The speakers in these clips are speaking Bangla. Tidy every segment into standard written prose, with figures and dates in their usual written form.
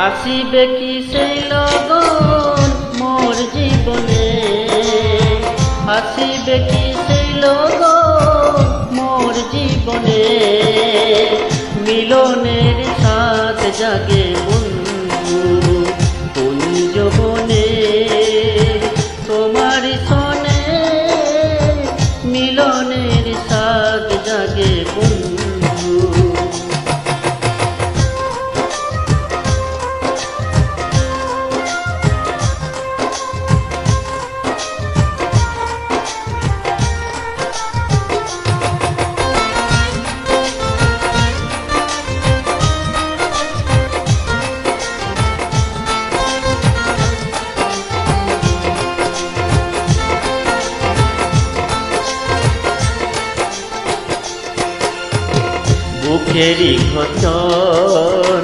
আসিবে কি সেই লগন মোর জীবনে, আসিবে কি সেই লগন মোর জীবনে, মিলনের সাথ জাগে বন্ধু কুঞ্জবনে, তোমার সনে মিলনের সাথ জাগে বন্ধু। বুকেরই ঘর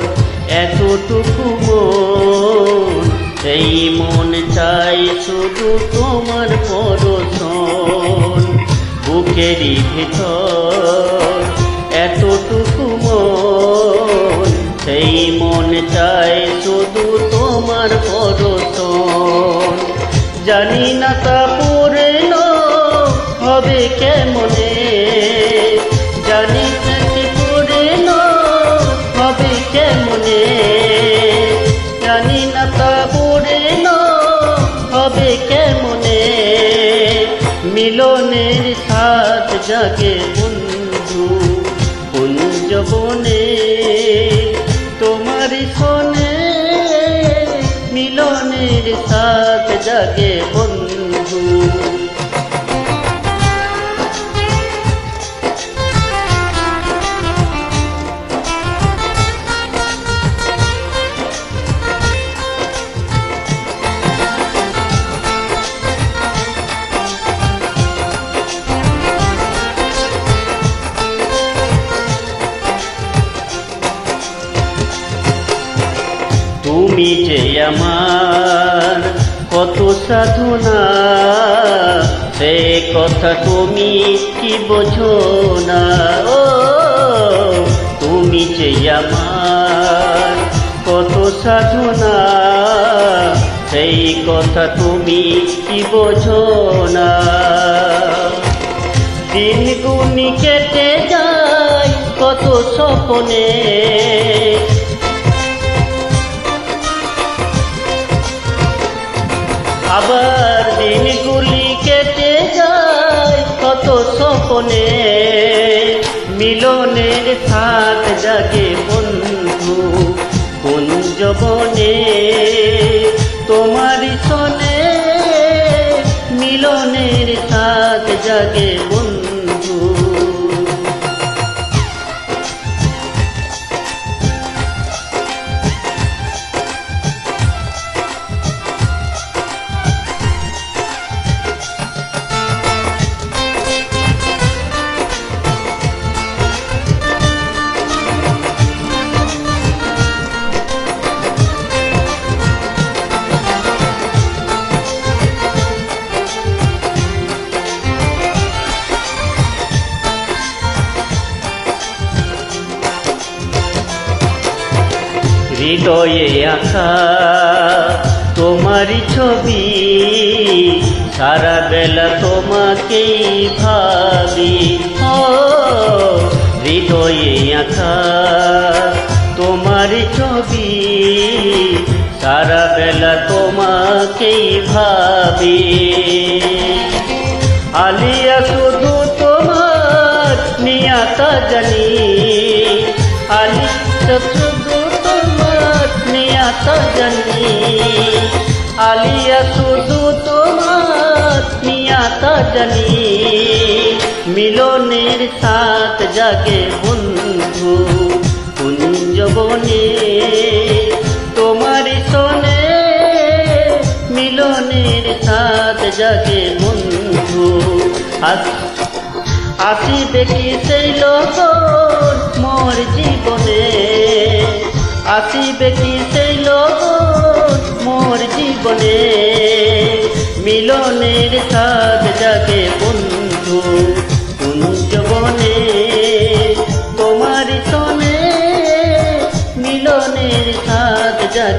এতটুকু মন, সেই মন চাই শুধু তোমার পরশন। বুকেরই ভিতর এতটুকু মন, সেই মন চাই শুধু তোমার পরশন। জানি না তা পূর্ণ হবে কেমনে, জানি না কি পূর্ণ হবে কেমনে, জানি না তা পূর্ণ হবে কেমনে, মিলনের সাথ জাগে বন্ধু কুঞ্জবনে, তোমার সনে মিলনের সাথ জাগে বন্ধু। তুমি যে আমার কত সাধনা, সে কথা তুমি কি বোঝো না। ও তুমি যে আমার কত সাধনা, সেই কথা তুমি কি বোঝো না। দিনগুনি কেটে যায় কত স্বপ্নে, আবার দিনগুলি কেটে যায় কত স্বপ্নে, মিলনের সাথ জাগে বন্ধু কুঞ্জবনে, তোমার সনে মিলনের সাথ জাগে বন্ধু। হৃদয়ে আঁকা তোমারই ছবি, সারা বেলা তোমাকেই ভাবি। ও হৃদয়ে আঁকা তোমারই ছবি, সারা বেলা তোমাকেই ভাবি। আলিয়া শুধু তোমার নিয়াতা জানি, আলিয়া শুধু তোমার নিয়াতা জানি, আলিয়া শুধু তোমার নিয়াতা জানি, মিলনের সাথ জাগে বন্ধু কুঞ্জবনে, তোমার সনে মিলনের সাথ জাগে বন্ধু। আসিবে কি সেই লগন মোর জীবনে, আসিবে কি সেই লগন মোর জীবনে, মিলনের সাথ জাগে বন্ধু কুঞ্জবনে, তোমার সনে মিলনের সাথ জাগে।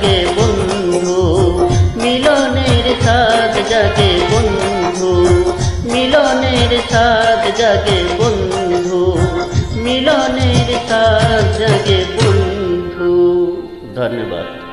বন্ধু, মিলনের স্বাদ জাগে বন্ধু, মিলনের স্বাদ জাগে বন্ধু। ধন্যবাদ।